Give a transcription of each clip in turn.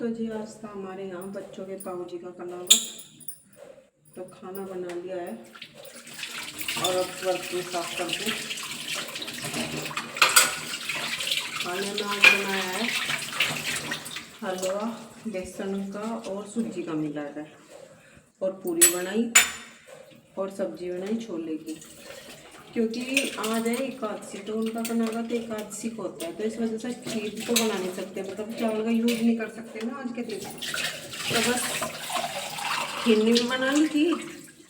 तो जी आज था हमारे यहाँ बच्चों के ताऊ जी का कलावा। तो खाना बना लिया है और अब बर्तन साफ कर दूँ। खाने में आज बनाया है हलवा बेसन का और सूजी का मिला है, और पूरी बनाई और सब्जी बनाई छोले की, क्योंकि आज है एकादशी। तो उनका बनाना तो एकादशी को होता है, तो इस वजह से खीर तो बना नहीं सकते, मतलब चावल का यूज़ नहीं कर सकते ना आज के दिन। तो बस खीरनी भी बना ली थी।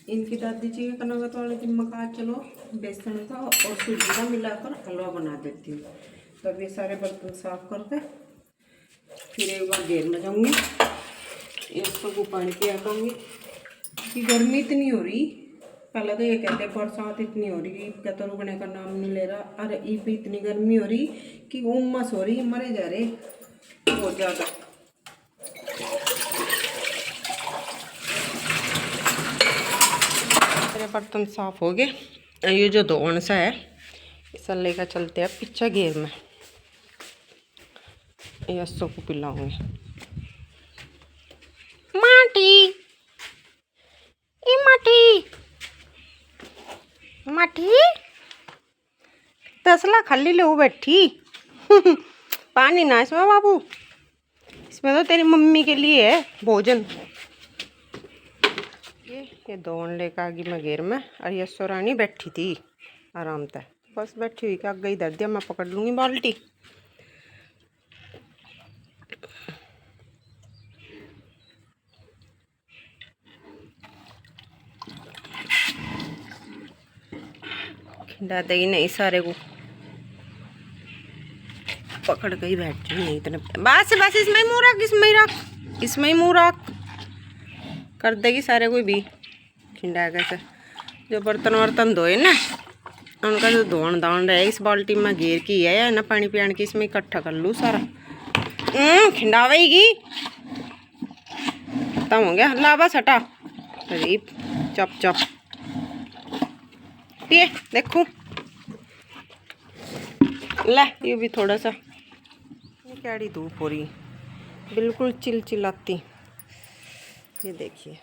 इनकी दादी जी के कनावत वाले दिन मैं कहा चलो बेसन का और सूजी का मिलाकर हलवा बना देती हूँ। तो अब ये सारे बर्तन साफ करके फिर एक बार घेर में जाऊँगी, इसको पानी पिया करूँगी कि गर्मी इतनी हो रही। पहले तो ये कहते हैं बरसात इतनी हो रही क्या तो रुकने का नाम नहीं ले रहा। अरे ये भी इतनी गर्मी हो रही कि उमस हो रही, मरे जा रहे बहुत ज़्यादा। मेरे बर्तन साफ हो गए। ये जो धोवन सा है इसे लेकर चलते हैं पीछे घेर में, यस्सो को पिलाऊंगे। माटी ए माटी माटी तसला खाली ले बैठी पानी ना इसमें बाबू, इसमें तो तेरी मम्मी के लिए है भोजन। ये दोन लेकर आ गई मैं घेर में, और यस्सो रानी बैठी थी आराम से, बस बैठी हुई क्या गई धर दिया, मैं पकड़ लूँगी बाल्टी। खिंडा देगी नहीं सारे को, पकड़ के ही बैठी नहीं इतने। बस बस इसमें ही मुँह रख, इसमें ही रख, इसमें ही मुँह रख, कर देगी सारे को भी खिंडा कैसे। जो बर्तन वर्तन धोए ना उनका जो धोन दान रहे इस बाल्टी में घेर की है ना, पानी पियान की इसमें इकट्ठा कर लूँ सारा। खिंडावेगी खत्म हो गया, ला बस हटा। अरे चप चप पिए देखो, ला ये भी थोड़ा सा। कैडी धूप हो रही बिल्कुल चिलचिलाती, ये देखिए।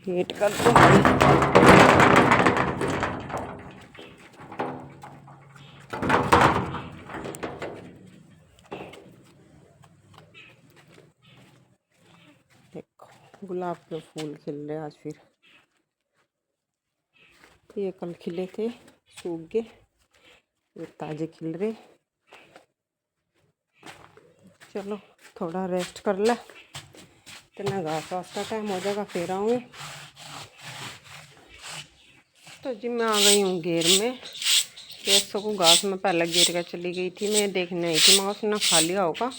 वेट कर दो देखो गुलाब के फूल खिल रहे आज फिर। ये कल खिले थे सूख गए, ये ताजे खिल रहे। चलो थोड़ा रेस्ट कर ले, इतना घास वास का टाइम हो जाएगा फिर आऊँगी। तो जी मैं आ गई हूँ घेर में। यस्सो को घास में पहले घेर कर चली गई थी, मैं देखने आई थी, मैं उसने खा लिया होगा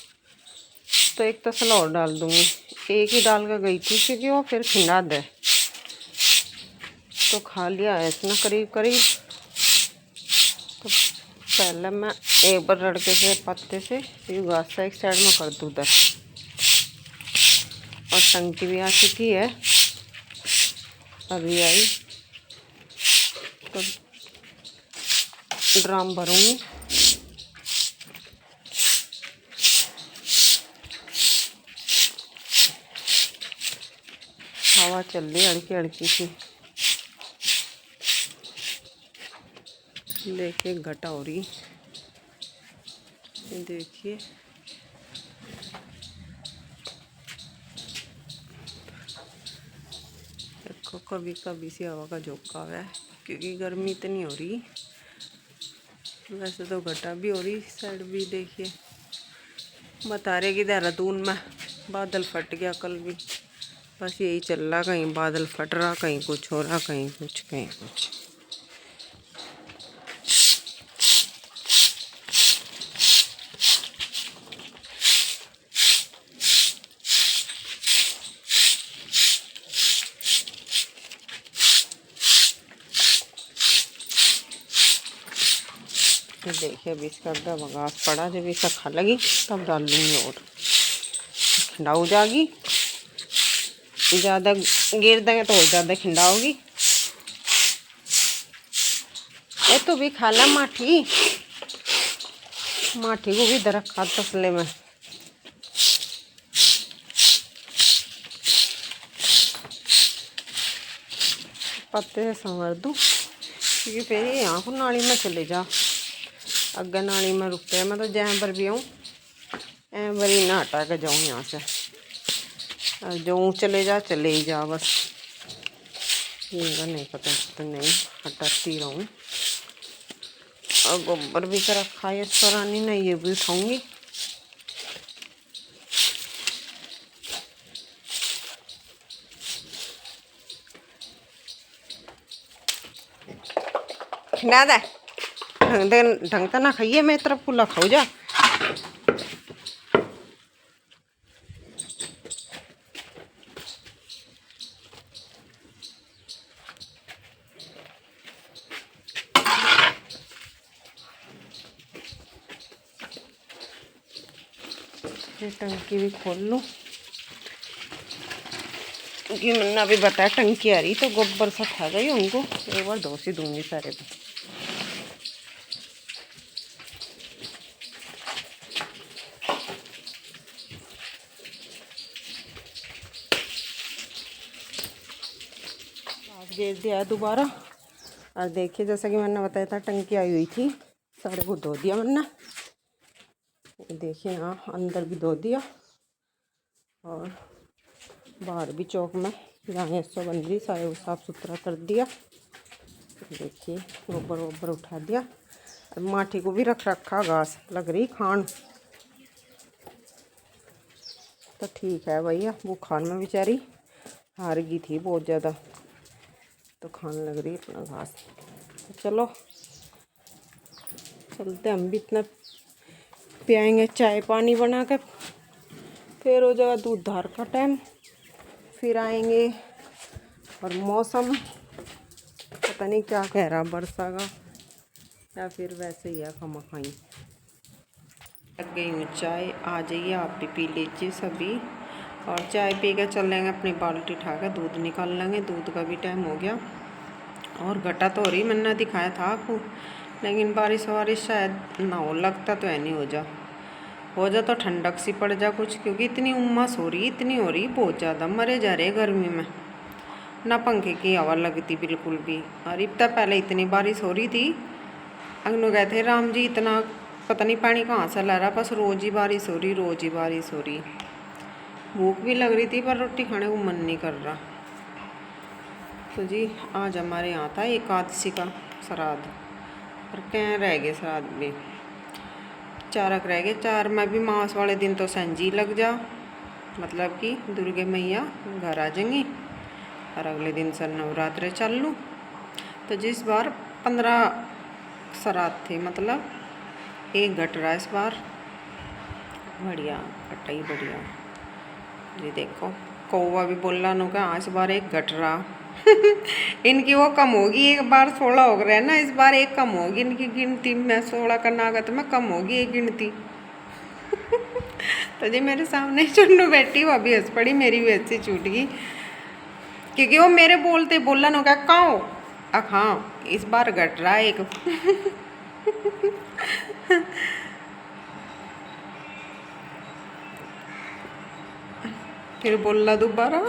तो एक तसला और डाल दूँगी। एक ही डाल कर गई थी क्योंकि वो फिर खिंडा दे, तो खा लिया है इसने करीब करीब। तो पहले मैं एक बार लड़के से पत्ते से ये घास एक साइड में कर दूँ उधर। और टंकी भी आ चुकी है, अभी आई तो ड्राम भरूँगी। हवा चल रही हल्की हल्की सी, देखिए घटा हो रही, देखिए देखो कभी कभी सी हवा का झोंका हुआ है क्योंकि गर्मी इतनी हो रही। वैसे तो घटा भी हो रही साइड भी, देखिए बता रहे कि देहरादून में बादल फट गया कल भी। बस यही चल रहा, कहीं बादल फट रहा, कहीं कुछ हो रहा, कहीं कुछ कहीं कुछ। तो देखिए अभी इसका घास पड़ा, जब इसका खा लगी तब डाल लूँगी और खिंडा हो जाएगी। ज़्यादा गिर देंगे तो और ज़्यादा खिंडा होगी। ये तो भी खा ला माठी, माठी को भी इधर रखा तसले में। पत्ते से संवर दूँ क्योंकि फिर ये यहाँ को नाली में चले जा। अगर नाली में रुकते मैं तो जहाँ पर भी आऊँ बरी ना हटा के जाऊँ यहाँ से। जो चले ही जा बस। इनका नहीं पता तो नहीं हटाती रहूँ। और गोबर भी कर रखा है इस पुरानी नहीं, ये भी उठाऊँगी। ना दे ढंग से ना खाइए, मैं तरफ पुला खाऊ जा। ये टंकी भी खोल लूँ क्योंकि मैंने अभी बताया टंकी आ रही तो गोबर सा खा गई उनको। एक बार धो सी दूंगी सारे को। गेर दिया दोबारा। और देखिए जैसा कि मैंने बताया था टंकी आई हुई थी, सारे को धो दिया मैंने। देखिए यहाँ अंदर भी धो दिया और बाहर भी चौक में जहाँ ऐसा बन रही सारे को साफ़ सुथरा कर दिया। देखिए गोबर वोबर उठा दिया। और माठी को भी रख रखा, घास लग रही खान तो ठीक है भैया। वो खान में बेचारी हार गई थी बहुत ज़्यादा, तो खान लग रही अपना घास। तो चलो चलते, हम भी इतना पियाएंगे चाय पानी बना कर, फिर हो जाएगा दूध धार का टाइम, फिर आएंगे। और मौसम पता नहीं क्या कह रहा, वर्षा का या फिर वैसे ही है खमखाई। लग गई हूँ चाय, आ जाइए आप भी पी लीजिए सभी। और चाय पी कर चल लेंगे अपनी बाल्टी उठा कर दूध निकाल लेंगे। दूध का भी टाइम हो गया और घटा तो हो रही, मैंने दिखाया था आपको, लेकिन बारिश वारिश शायद ना हो, लगता तो है नहीं हो जा तो ठंडक सी पड़ जा कुछ, क्योंकि इतनी उमस हो रही, इतनी हो रही बहुत ज़्यादा, मरे जा रहे गर्मी में। ना पंखे की हवा लगती बिल्कुल भी। और इतना पहले इतनी बारिश हो रही थी, अगनू गए थे राम जी, इतना पता नहीं पानी कहाँ से ला रहा, बस रोज़ ही बारिश हो रही, रोज़ ही बारिश हो रही। भूख भी लग रही थी पर रोटी खाने को मन नहीं कर रहा। तो जी आज हमारे यहाँ था एकादशी का श्राद्ध, और क्या रह गए श्राद्ध भी, 4 रह गए। 4 में भी मास वाले दिन तो संजी लग जा, मतलब कि दुर्गे मैया घर आ जाएंगी और अगले दिन से नवरात्रे चल लूँ। तो जिस बार 15 श्राद्ध थे, मतलब एक घट रहा इस बार। बढ़िया घटा ही बढ़िया। ये देखो कौवा भी बोल रहा नो का इस बार एक घट रहा। इनकी वो कम होगी, एक बार 16 हो गए ना, इस बार एक कम होगी इनकी गिनती में। 16 का नागत में कम होगी एक गिनती। तो जी मेरे सामने चुन्नू बैठी, वो अभी हंस पड़ी, मेरी भी हंसी छूट गई क्योंकि वो मेरे बोलते बोला नो क्या काओ हाँ इस बार घट रहा है एक। फिर बोला दोबारा।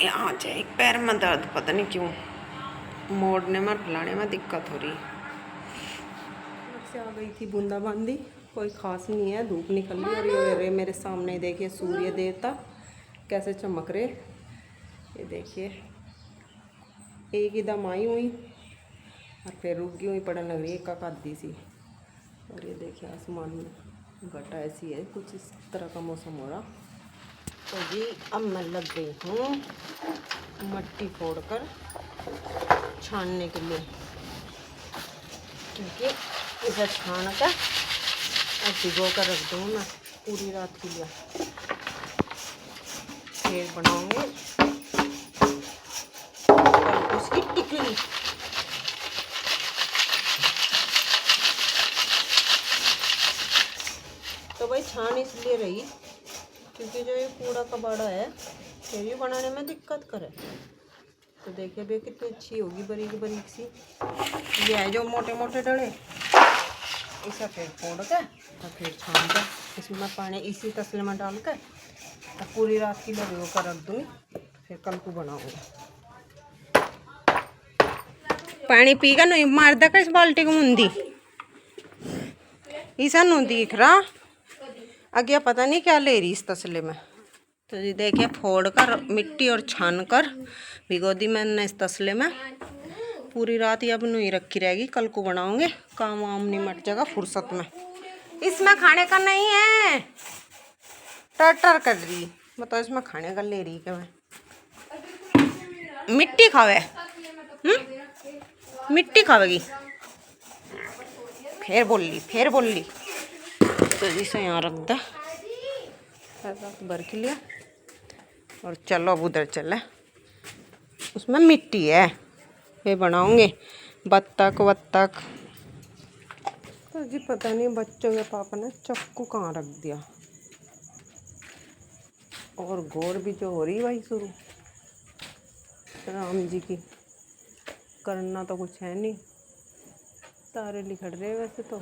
यहाँ एक पैर में दर्द, पता नहीं क्यों मोड़ने में फैलाने में दिक्कत हो रही। से आ गई थी बूंदाबांदी, कोई खास नहीं है, धूप निकल रही और ये मेरे सामने देखिए सूर्य देवता कैसे चमक रहे। ये देखिए एक ही दम आई हुई और फिर रुक गई हुई, पड़ने लग रही है एक आधी सी। और ये देखिए आसमान में घटा ऐसी है, कुछ इस तरह का मौसम हो रहा। तो जी अब मैं लग गई हूँ मट्टी फोड़कर छानने के लिए, क्योंकि इसे छान कर और भिगो कर रख दूँ मैं पूरी रात के लिए। फिर बनाऊंगी उसकी टिकली। तो भाई छान इसलिए रही क्योंकि जो ये कूड़ा कबाड़ा है फिर भी बनाने में दिक्कत करे। तो देखिए अभी कितनी अच्छी होगी, बारीक बारीक सी। ये है जो मोटे मोटे डले, इसे फिर फोड़ के और फिर छान के इसमें पानी इसी तसले में डाल के तो पूरी रात की लगी वो कर रख दूँगी, फिर कल को बनाऊँगी। पानी पी का नहीं मार दे इस बाल्टी को मुंदी ऐसा नहीं दिख रहा आगे, पता नहीं क्या ले रही इस तसले में। तो जी देखिए फोड़ कर मिट्टी और छान कर भिगो दी मैंने इस तसले में, पूरी रात ही अब नहीं रखी रहेगी, कल को बनाऊंगे, काम वाम निमट जाएगा फुर्सत में। इसमें खाने का नहीं है, टर कर रही बताओ, इसमें खाने का ले रही क्या मैं? मिट्टी खावे मिट्टी खावेगी, फिर बोल ली। तो जिसे यहाँ रख दे भर के लिया और चलो अब उधर चले, उसमें मिट्टी है, ये बनाऊंगे बत्तख। तो जी पता नहीं बच्चों के पापा ने चाकू कहाँ रख दिया, और गौर भी जो हो रही भाई शुरू राम जी की, करना तो कुछ है नहीं, तारे लिखड़ रहे वैसे तो,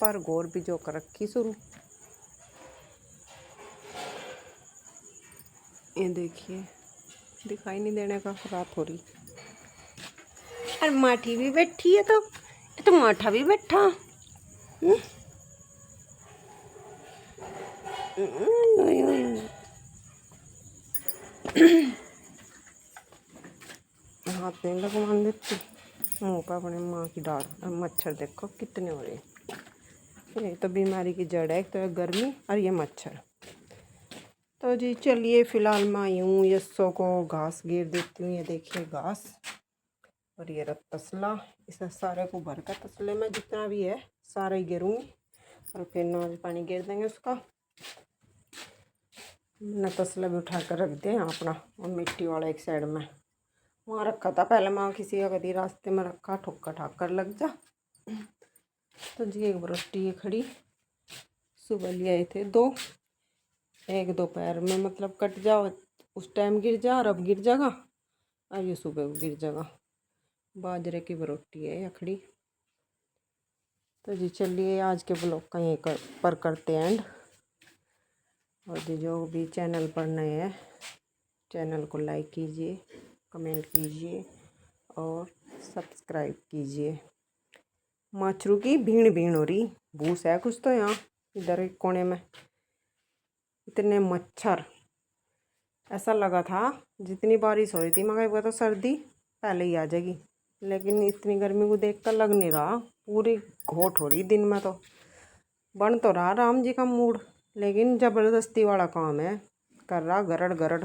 पर गौर भी जो कर रखी शुरू। ये देखिए दिखाई नहीं देने का, रात हो रही। और माठी भी बैठी है, तो माठा भी बैठा। हाथ में लगवा देती मुँह पर अपने माँ की डाल। अब मच्छर देखो कितने हो रहे, ये तो बीमारी की जड़ है, एक तो गर्मी और ये मच्छर। तो जी चलिए फिलहाल मैं आई हूँ यस्सो को घास घेर देती हूँ। ये देखिए घास, और ये रहा तसला, इसे सारे को भर कर तसले में जितना भी है सारा ही घेरूँगी, और फिर नॉर्मल पानी घेर देंगे उसका। मैंने तसला भी उठा कर रख दिया यहाँ अपना, और मिट्टी वाला एक साइड में वहाँ रखा था पहले, माँ किसी का कभी रास्ते में रखा, ठोका ठाक कर लग जा। तो जी एक बरोटी खड़ी, सुबह ले आए थे 2, एक दोपहर में मतलब कट जाओ उस टाइम गिर जा, और अब गिर जाएगा, और ये सुबह को गिर जाएगा। बाजरे की बरोटी है अखड़ी। तो जी चलिए आज के ब्लॉग का यहीं पर करते एंड, और जी जो भी चैनल पर नए हैं चैनल को लाइक कीजिए, कमेंट कीजिए और सब्सक्राइब कीजिए। माछरू की भीड़ हो रही, भूस है कुछ तो यहाँ इधर एक कोने में, इतने मच्छर। ऐसा लगा था जितनी बारिश हो रही थी मगर वो तो सर्दी पहले ही आ जाएगी, लेकिन इतनी गर्मी को देख कर लग नहीं रहा, पूरी घोट हो रही दिन में। तो बन तो रहा राम जी का मूड, लेकिन ज़बरदस्ती वाला काम है, कर रहा गरड़।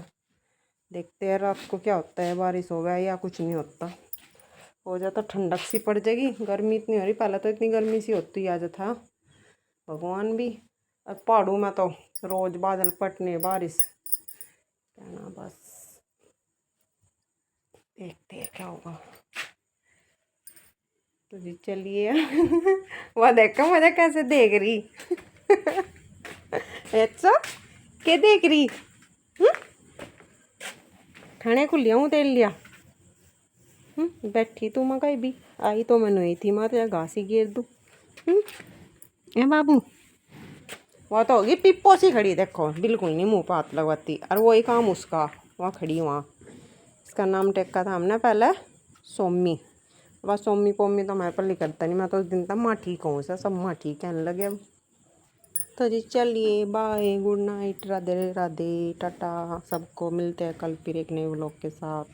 देखते हैं रात को क्या होता है, बारिश होगा या कुछ नहीं होता। हो जाता ठंडक सी पड़ जाएगी, गर्मी इतनी हो रही, पहले तो इतनी गर्मी सी होती आ जाता भगवान भी। और पहाड़ों में तो रोज बादल पटने, बारिश कहना, बस देखते हैं क्या होगा। तो जी चलिए वह देखो मुझे कैसे देख रही अच्छा क्या देख रही, खाने को लिया हूँ तेल लिया, बैठी तू मैं कहीं भी आई तो मैं नहीं थी, मैं तो घास ही घेर दूँ। ए बाबू वह तो होगी पिप्पो सी खड़ी, देखो बिल्कुल नहीं मुँह पर हाथ लगवाती, और वही काम उसका, वहाँ खड़ी वहाँ। इसका नाम टेका था हमने पहले सोमी, बस सोमी पोमी तो हमारे पर लिखता नहीं, मैं तो उस दिन तक माँ ठीक हूँ, सब माँ ठीक कहने लगे अब। तो जी चलिए bye, good night, Radhe Radhe, tata, सबको मिलते हैं कल फिर एक नए व्लॉग के साथ।